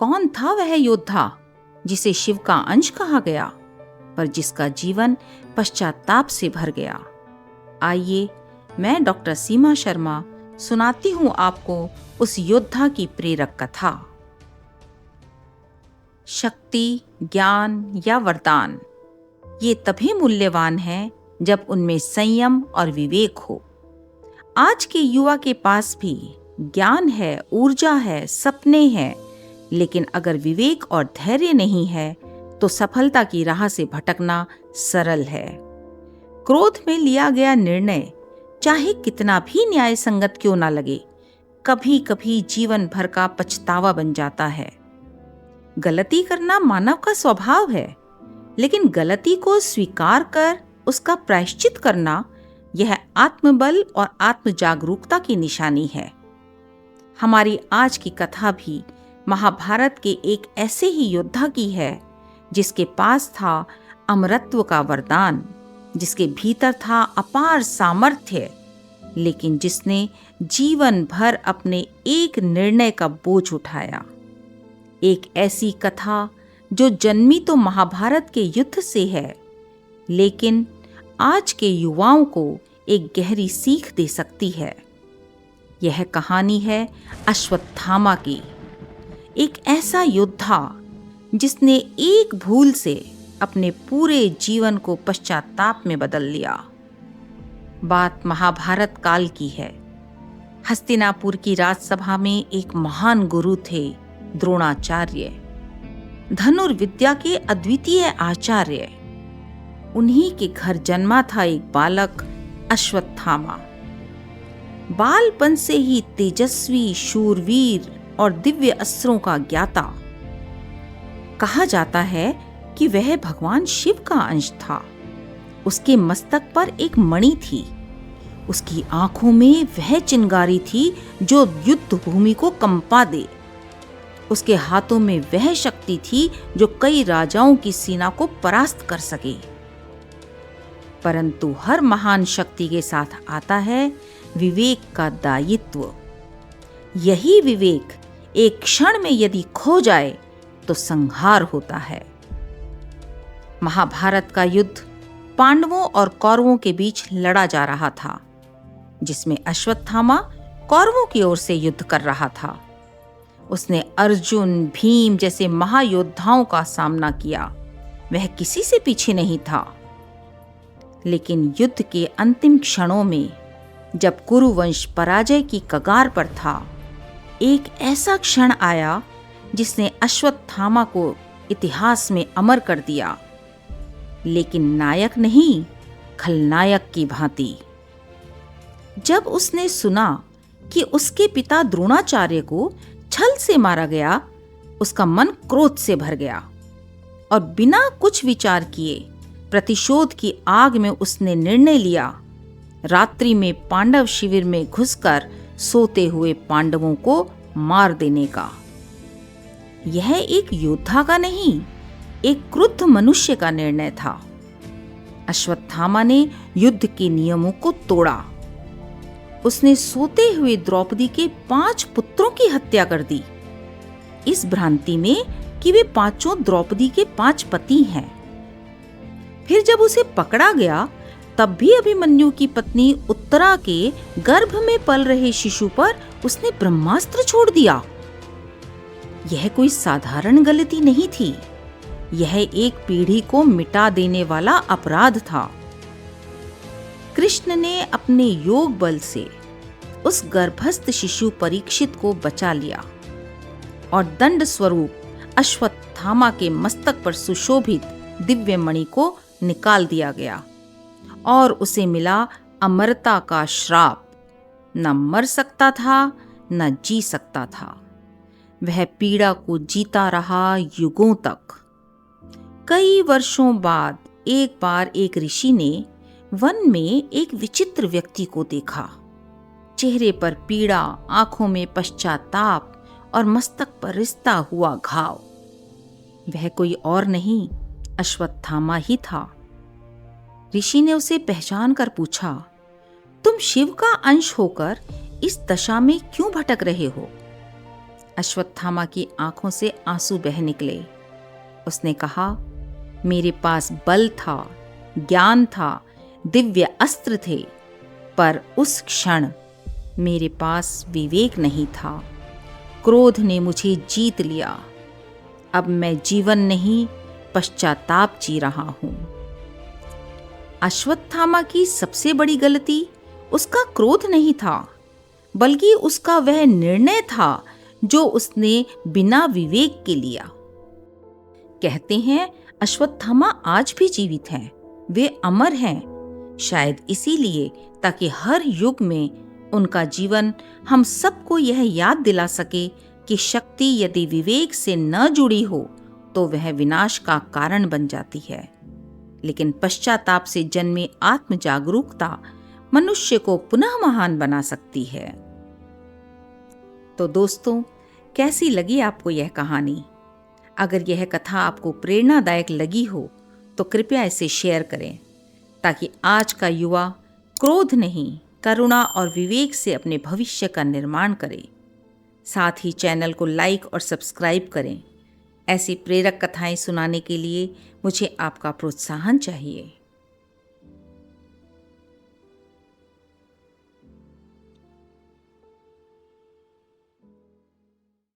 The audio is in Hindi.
कौन था वह योद्धा जिसे शिव का अंश कहा गया, पर जिसका जीवन पश्चाताप से भर गया? आइए, मैं डॉक्टर सीमा शर्मा सुनाती हूँ आपको उस योद्धा की प्रेरक कथा। शक्ति, ज्ञान या वरदान, ये तभी मूल्यवान है जब उनमें संयम और विवेक हो। आज के युवा के पास भी ज्ञान है, ऊर्जा है, सपने हैं, लेकिन अगर विवेक और धैर्य नहीं है तो सफलता की राह से भटकना सरल है। क्रोध में लिया गया निर्णय चाहे कितना भी न्याय संगत क्यों ना लगे, कभी कभी जीवन भर का पछतावा बन जाता है। गलती करना मानव का स्वभाव है, लेकिन गलती को स्वीकार कर उसका प्रायश्चित करना, यह आत्मबल और आत्म जागरूकता की निशानी है। हमारी आज की कथा भी महाभारत के एक ऐसे ही योद्धा की है जिसके पास था अमरत्व का वरदान, जिसके भीतर था अपार सामर्थ्य, लेकिन जिसने जीवन भर अपने एक निर्णय का बोझ उठाया। एक ऐसी कथा जो जन्मी तो महाभारत के युद्ध से है, लेकिन आज के युवाओं को एक गहरी सीख दे सकती है। यह कहानी है अश्वत्थामा की, एक ऐसा योद्धा जिसने एक भूल से अपने पूरे जीवन को पश्चाताप में बदल लिया। बात महाभारत काल की है। हस्तिनापुर की राजसभा में एक महान गुरु थे, द्रोणाचार्य, धनुर्विद्या के अद्वितीय आचार्य। उन्हीं के घर जन्मा था एक बालक, अश्वत्थामा। बालपन से ही तेजस्वी, शूरवीर और दिव्य अस्त्रों का ज्ञाता। कहा जाता है कि वह भगवान शिव का अंश था। उसके मस्तक पर एक मणि थी। उसकी आंखों में वह चिंगारी थी जो युद्ध भूमि को कंपा दे। उसके हाथों में वह शक्ति थी जो कई राजाओं की सेना को परास्त कर सके। परंतु हर महान शक्ति के साथ आता है विवेक का दायित्व। यही विवेक एक क्षण में यदि खो जाए तो संहार होता है। महाभारत का युद्ध पांडवों और कौरवों के बीच लड़ा जा रहा था, जिसमें अश्वत्थामा कौरवों की ओर से युद्ध कर रहा था। उसने अर्जुन, भीम जैसे महायोद्धाओं का सामना किया। वह किसी से पीछे नहीं था। लेकिन युद्ध के अंतिम क्षणों में, जब कुरुवंश पराजय की कगार पर था, एक ऐसा क्षण आया जिसने अश्वत्थामा को इतिहास में अमर कर दिया, लेकिन नायक नहीं, खलनायक की भांति। जब उसने सुना कि उसके पिता द्रोणाचार्य को छल से मारा गया, उसका मन क्रोध से भर गया और बिना कुछ विचार किए प्रतिशोध की आग में उसने निर्णय लिया, रात्रि में पांडव शिविर में घुसकर सोते हुए पांडवों को मार देने का। यह एक योद्धा का नहीं, एक क्रुद्ध मनुष्य का निर्णय था। अश्वत्थामा ने युद्ध के नियमों को तोड़ा। उसने सोते हुए द्रौपदी के 5 पुत्रों की हत्या कर दी, इस भ्रांति में कि वे पांचों द्रौपदी के 5 पति हैं। फिर जब उसे पकड़ा गया, तब भी अभिमन्यु की पत्नी उत्तरा के गर्भ में पल रहे शिशु पर उसने ब्रह्मास्त्र छोड़ दिया। यह कोई साधारण गलती नहीं थी, यह एक पीढ़ी को मिटा देने वाला अपराध था। कृष्ण ने अपने योग बल से उस गर्भस्थ शिशु परीक्षित को बचा लिया और दंड स्वरूप अश्वत्थामा के मस्तक पर सुशोभित दिव्य मणि को निकाल दिया गया और उसे मिला अमरता का श्राप। न मर सकता था, न जी सकता था। वह पीड़ा को जीता रहा युगों तक। कई वर्षों बाद एक बार एक ऋषि ने वन में एक विचित्र व्यक्ति को देखा। चेहरे पर पीड़ा, आंखों में पश्चाताप और मस्तक पर रिश्ता हुआ घाव। वह कोई और नहीं, अश्वत्थामा ही था। ऋषि ने उसे पहचान कर पूछा, तुम शिव का अंश होकर इस दशा में क्यों भटक रहे हो? अश्वत्थामा की आंखों से आंसू बह निकले। उसने कहा, मेरे पास बल था, ज्ञान था, दिव्य अस्त्र थे, पर उस क्षण मेरे पास विवेक नहीं था। क्रोध ने मुझे जीत लिया। अब मैं जीवन नहीं, पश्चाताप जी रहा हूं। अश्वत्थामा की सबसे बड़ी गलती उसका क्रोध नहीं था, बल्कि उसका वह निर्णय था जो उसने बिना विवेक के लिया। कहते हैं अश्वत्थामा आज भी जीवित हैं, वे अमर हैं, शायद इसीलिए ताकि हर युग में उनका जीवन हम सबको यह याद दिला सके कि शक्ति यदि विवेक से न जुड़ी हो तो वह विनाश का कारण बन जाती है, लेकिन पश्चाताप से जन्मी आत्म जागरूकता मनुष्य को पुनः महान बना सकती है। तो दोस्तों, कैसी लगी आपको यह कहानी? अगर यह कथा आपको प्रेरणादायक लगी हो तो कृपया इसे शेयर करें, ताकि आज का युवा क्रोध नहीं, करुणा और विवेक से अपने भविष्य का निर्माण करे। साथ ही चैनल को लाइक और सब्सक्राइब करें। ऐसी प्रेरक कथाएं सुनाने के लिए मुझे आपका प्रोत्साहन चाहिए।